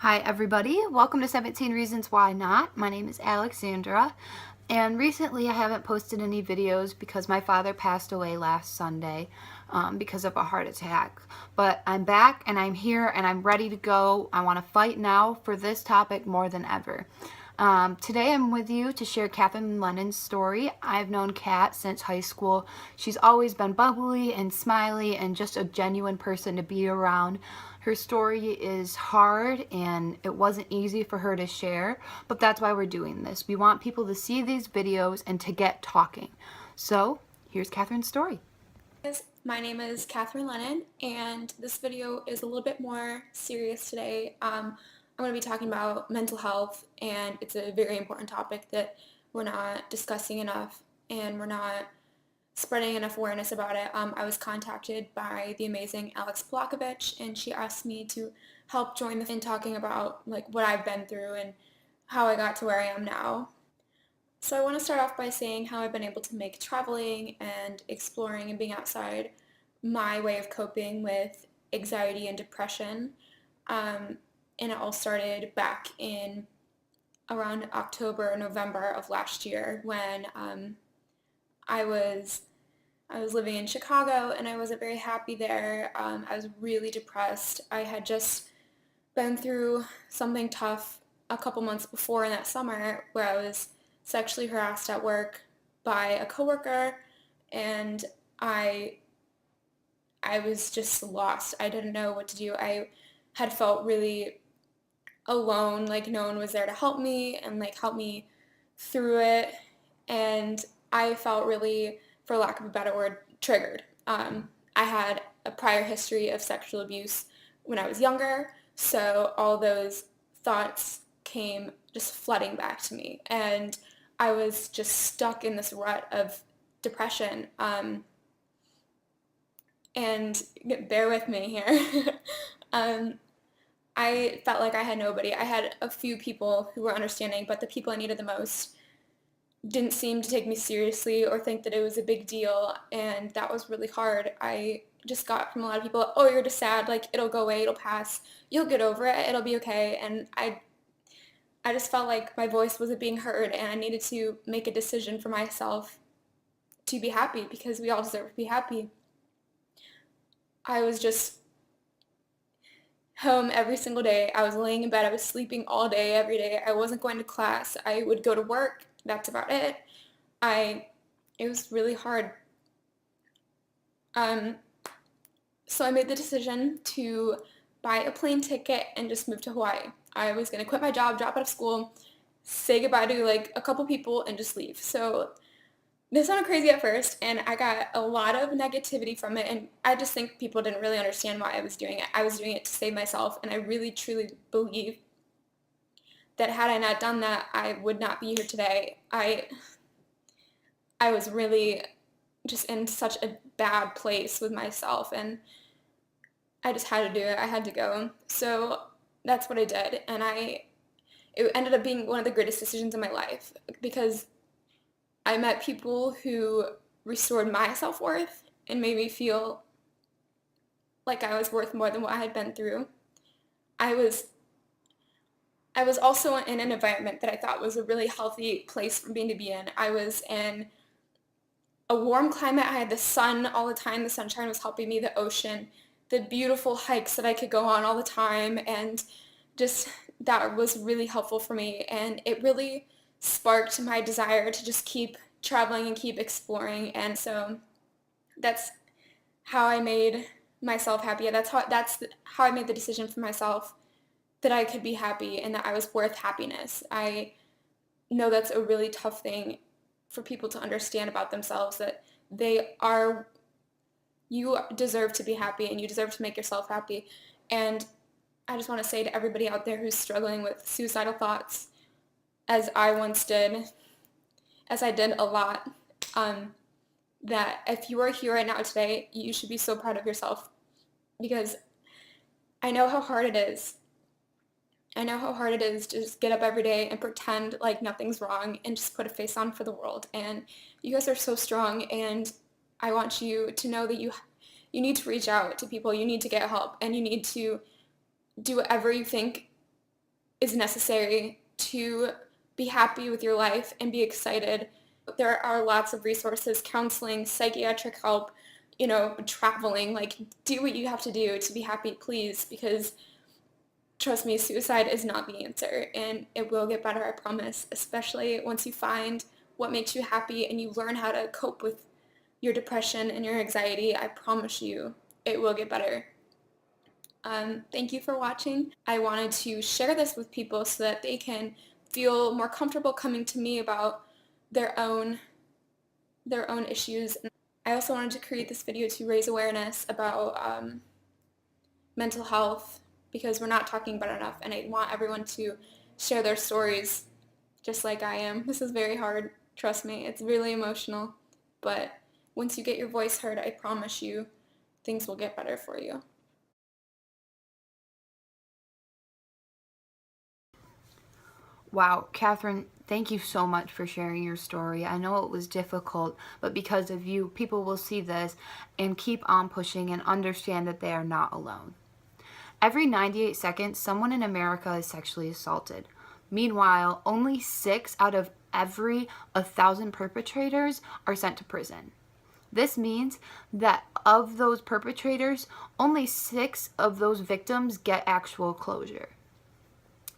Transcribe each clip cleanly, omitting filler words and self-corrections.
Hi everybody, welcome to 17 Reasons Why Not. My name is Alexandra, and recently I haven't posted any videos because my father passed away last Sunday because of a heart attack. But I'm back and I'm here and I'm ready to go. I want to fight now for this topic more than ever. Today I'm with you to share Catherine Lennon's story. I've known Kat since high school. She's always been bubbly and smiley and just a genuine person to be around. Her story is hard and it wasn't easy for her to share, but that's why we're doing this. We want people to see these videos and to get talking. So here's Catherine's story. My name is Catherine Lennon, and this video is a little bit more serious today. I'm going to be talking about mental health, and it's a very important topic that we're not discussing enough, and we're not spreading enough awareness about it. I was contacted by the amazing Alex Polakovich, and she asked me to help join in talking about what I've been through and how I got to where I am now. So I want to start off by saying how I've been able to make traveling and exploring and being outside my way of coping with anxiety and depression. Um, and it all started back in around October or November of last year when I was I was living in Chicago and I wasn't very happy there. I was really depressed. I had just been through something tough a couple months before in that summer where I was sexually harassed at work by a coworker, and I I was just lost. I didn't know what to do. I had felt really alone, like no one was there to help me and help me through it, and I felt really, for lack of a better word, triggered. I had a prior history of sexual abuse when I was younger, so all those thoughts came just flooding back to me, and I was just stuck in this rut of depression. And bear with me here. um, I felt like I had nobody. I had a few people who were understanding, but the people I needed the most didn't seem to take me seriously or think that it was a big deal, and that was really hard. I just got from a lot of people, oh, you're just sad, like it'll go away, it'll pass, you'll get over it, it'll be okay. And I just felt like my voice wasn't being heard, and I needed to make a decision for myself to be happy because we all deserve to be happy. I was just home every single day. I was laying in bed. I was sleeping all day, every day. I wasn't going to class. I would go to work. That's about it. I, it was really hard. Um, so I made the decision to buy a plane ticket and just move to Hawaii. I was going to quit my job, drop out of school, say goodbye to a couple people and just leave. So this sounded crazy at first, and I got a lot of negativity from it, and I just think people didn't really understand why I was doing it. I was doing it to save myself, and I really truly believe that had I not done that, I would not be here today. I was really just in such a bad place with myself, and I just had to do it. I had to go. So that's what I did, and it ended up being one of the greatest decisions in my life because I met people who restored my self-worth and made me feel like I was worth more than what I had been through. I was I was also in an environment that I thought was a really healthy place for me to be in. I was in a warm climate. I had the sun all the time. The sunshine was helping me, the ocean, the beautiful hikes that I could go on all the time, and just that was really helpful for me. And it really sparked my desire to just keep traveling and keep exploring. And so that's how I made myself happy. That's how I made the decision for myself that I could be happy and that I was worth happiness. I know that's a really tough thing for people to understand about themselves, that you deserve to be happy and you deserve to make yourself happy. And I just want to say to everybody out there who's struggling with suicidal thoughts, as I once did, as I did a lot, um, that if you are here right now today, you should be so proud of yourself because I know how hard it is. I know how hard it is to just get up every day and pretend like nothing's wrong and just put a face on for the world. And you guys are so strong, and I want you to know that you need to reach out to people, you need to get help, and you need to do whatever you think is necessary to be happy with your life and be excited. There are lots of resources, counseling, psychiatric help, traveling. Like, do what you have to do to be happy, please, because trust me, suicide is not the answer, and it will get better, I promise, especially once you find what makes you happy and you learn how to cope with your depression and your anxiety. I promise you, it will get better. Thank you for watching. I wanted to share this with people so that they can feel more comfortable coming to me about their own issues. I also wanted to create this video to raise awareness about mental health, because we're not talking about it enough, and I want everyone to share their stories just like I am. This is very hard, trust me. It's really emotional, but once you get your voice heard, I promise you, things will get better for you. Wow, Catherine, thank you so much for sharing your story. I know it was difficult, but because of you, people will see this and keep on pushing and understand that they are not alone. Every 98 seconds, someone in America is sexually assaulted. Meanwhile, only 6 out of every 1,000 perpetrators are sent to prison. This means that of those perpetrators, only 6 of those victims get actual closure.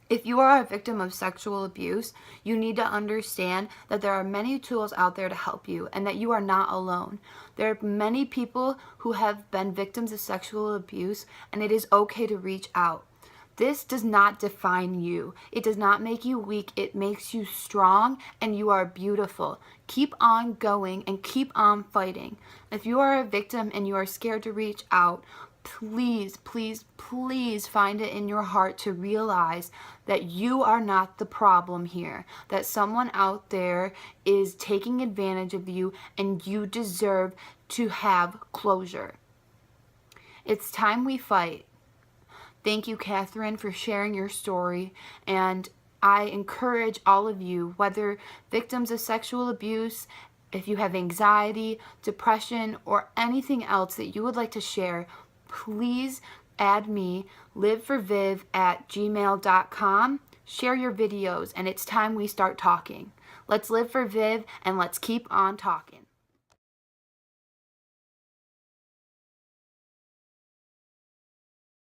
If you are a victim of sexual abuse, you need to understand that there are many tools out there to help you and that you are not alone. There are many people who have been victims of sexual abuse, and it is okay to reach out. This does not define you. It does not make you weak. It makes you strong, and you are beautiful. Keep on going and keep on fighting. If you are a victim and you are scared to reach out, please, please, please find it in your heart to realize that you are not the problem here, that someone out there is taking advantage of you and you deserve to have closure. It's time we fight. Thank you, Catherine, for sharing your story, and I encourage all of you, whether victims of sexual abuse, if you have anxiety, depression, or anything else that you would like to share, please add me, liveforviv@gmail.com. Share your videos, and it's time we start talking. Let's live for Viv, and let's keep on talking.